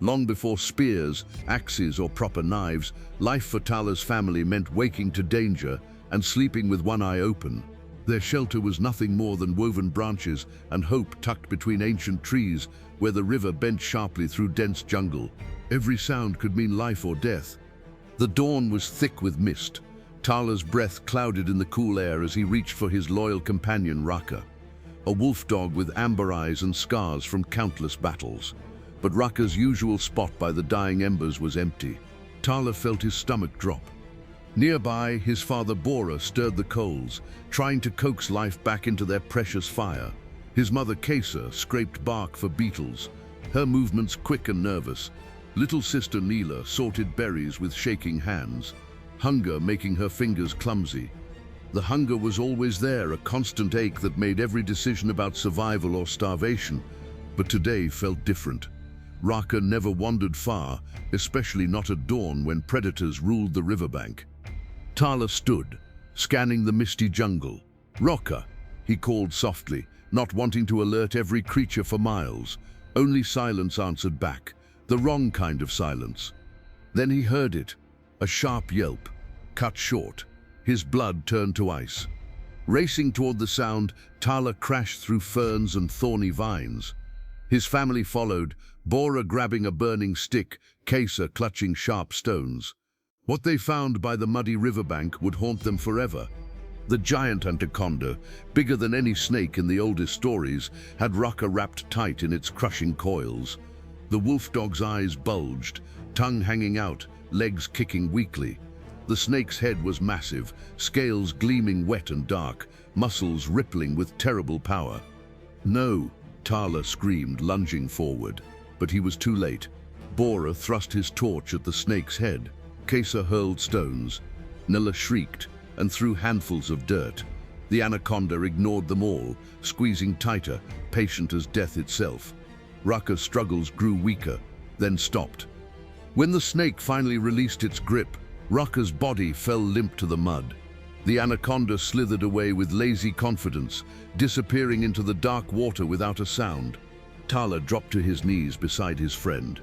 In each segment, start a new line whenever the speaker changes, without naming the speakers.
Long before spears, axes, or proper knives, life for Tala's family meant waking to danger and sleeping with one eye open. Their shelter was nothing more than woven branches and hope tucked between ancient trees where the river bent sharply through dense jungle. Every sound could mean life or death. The dawn was thick with mist. Tala's breath clouded in the cool air as he reached for his loyal companion Raka, a wolf dog with amber eyes and scars from countless battles. But Raka's usual spot by the dying embers was empty. Tala felt his stomach drop. Nearby, his father Bora stirred the coals, trying to coax life back into their precious fire. His mother Kesa scraped bark for beetles, her movements quick and nervous. Little sister Neela sorted berries with shaking hands, hunger making her fingers clumsy. The hunger was always there, a constant ache that made every decision about survival or starvation, but today felt different. Raka never wandered far, especially not at dawn when predators ruled the riverbank. Tala stood, scanning the misty jungle. "Raka," he called softly, not wanting to alert every creature for miles. Only silence answered back, the wrong kind of silence. Then he heard it, a sharp yelp, cut short. His blood turned to ice. Racing toward the sound, Tala crashed through ferns and thorny vines. His family followed, Bora grabbing a burning stick, Kesa clutching sharp stones. What they found by the muddy riverbank would haunt them forever. The giant anaconda, bigger than any snake in the oldest stories, had Raka wrapped tight in its crushing coils. The wolf dog's eyes bulged, tongue hanging out, legs kicking weakly. The snake's head was massive, scales gleaming wet and dark, muscles rippling with terrible power. "No!" Tala screamed, lunging forward. But he was too late. Bora thrust his torch at the snake's head. Kesa hurled stones. Nilla shrieked and threw handfuls of dirt. The anaconda ignored them all, squeezing tighter, patient as death itself. Raka's struggles grew weaker, then stopped. When the snake finally released its grip, Raka's body fell limp to the mud. The anaconda slithered away with lazy confidence, disappearing into the dark water without a sound. Tala dropped to his knees beside his friend.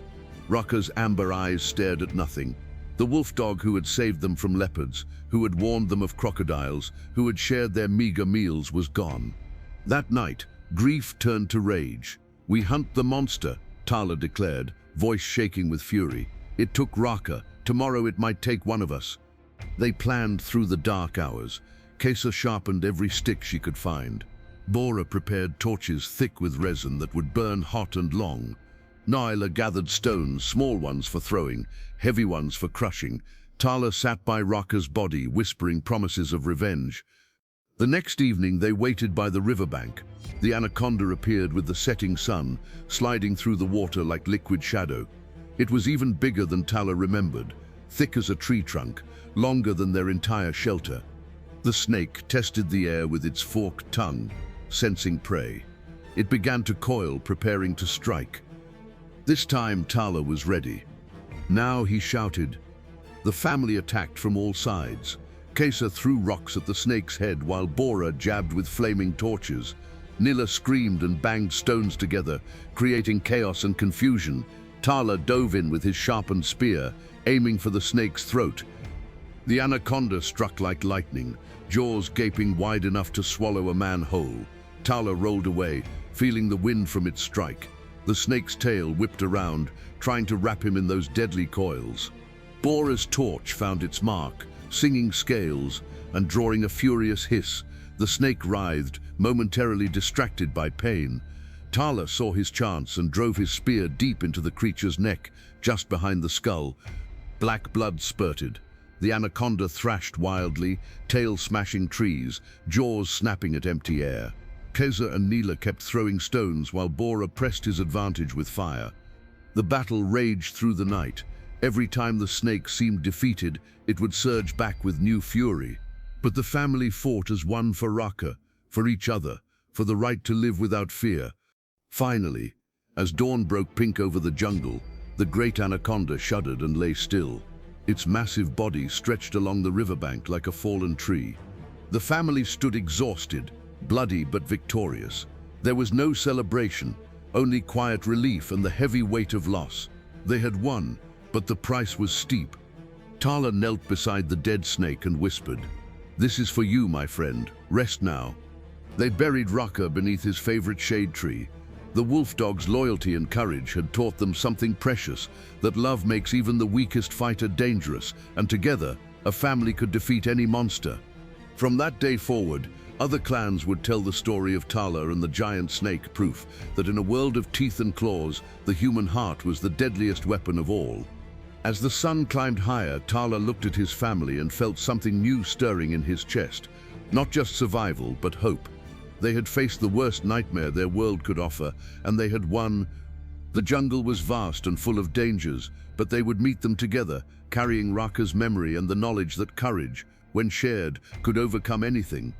Raka's amber eyes stared at nothing. The wolf dog who had saved them from leopards, who had warned them of crocodiles, who had shared their meager meals, was gone. That night, grief turned to rage. "We hunt the monster," Tala declared, voice shaking with fury. "It took Raka. Tomorrow it might take one of us." They planned through the dark hours. Kesa sharpened every stick she could find. Bora prepared torches thick with resin that would burn hot and long. Naila gathered stones, small ones for throwing, heavy ones for crushing. Tala sat by Raka's body, whispering promises of revenge. The next evening they waited by the riverbank. The anaconda appeared with the setting sun, sliding through the water like liquid shadow. It was even bigger than Tala remembered, thick as a tree trunk, longer than their entire shelter. The snake tested the air with its forked tongue, sensing prey. It began to coil, preparing to strike. This time Tala was ready. Now he shouted. The family attacked from all sides. Kesa threw rocks at the snake's head while Bora jabbed with flaming torches. Nilla screamed and banged stones together, creating chaos and confusion. Tala dove in with his sharpened spear, aiming for the snake's throat. The anaconda struck like lightning, jaws gaping wide enough to swallow a man whole. Tala rolled away, feeling the wind from its strike. The snake's tail whipped around, trying to wrap him in those deadly coils. Bora's torch found its mark, singing scales and drawing a furious hiss. The snake writhed, momentarily distracted by pain. Tala saw his chance and drove his spear deep into the creature's neck, just behind the skull. Black blood spurted. The anaconda thrashed wildly, tail smashing trees, jaws snapping at empty air. Kesa and Neela kept throwing stones while Bora pressed his advantage with fire. The battle raged through the night. Every time the snake seemed defeated, it would surge back with new fury. But the family fought as one for Raka, for each other, for the right to live without fear. Finally, as dawn broke pink over the jungle, the great anaconda shuddered and lay still. Its massive body stretched along the riverbank like a fallen tree. The family stood exhausted, bloody but victorious. There was no celebration, only quiet relief and the heavy weight of loss. They had won, but the price was steep. Tala knelt beside the dead snake and whispered, "This is for you, my friend. Rest now." They buried Raka beneath his favorite shade tree. The wolf dog's loyalty and courage had taught them something precious, that love makes even the weakest fighter dangerous, and together, a family could defeat any monster. From that day forward, other clans would tell the story of Tala and the giant snake, proof that in a world of teeth and claws, the human heart was the deadliest weapon of all. As the sun climbed higher, Tala looked at his family and felt something new stirring in his chest. Not just survival, but hope. They had faced the worst nightmare their world could offer, and they had won. The jungle was vast and full of dangers, but they would meet them together, carrying Raka's memory and the knowledge that courage, when shared, could overcome anything.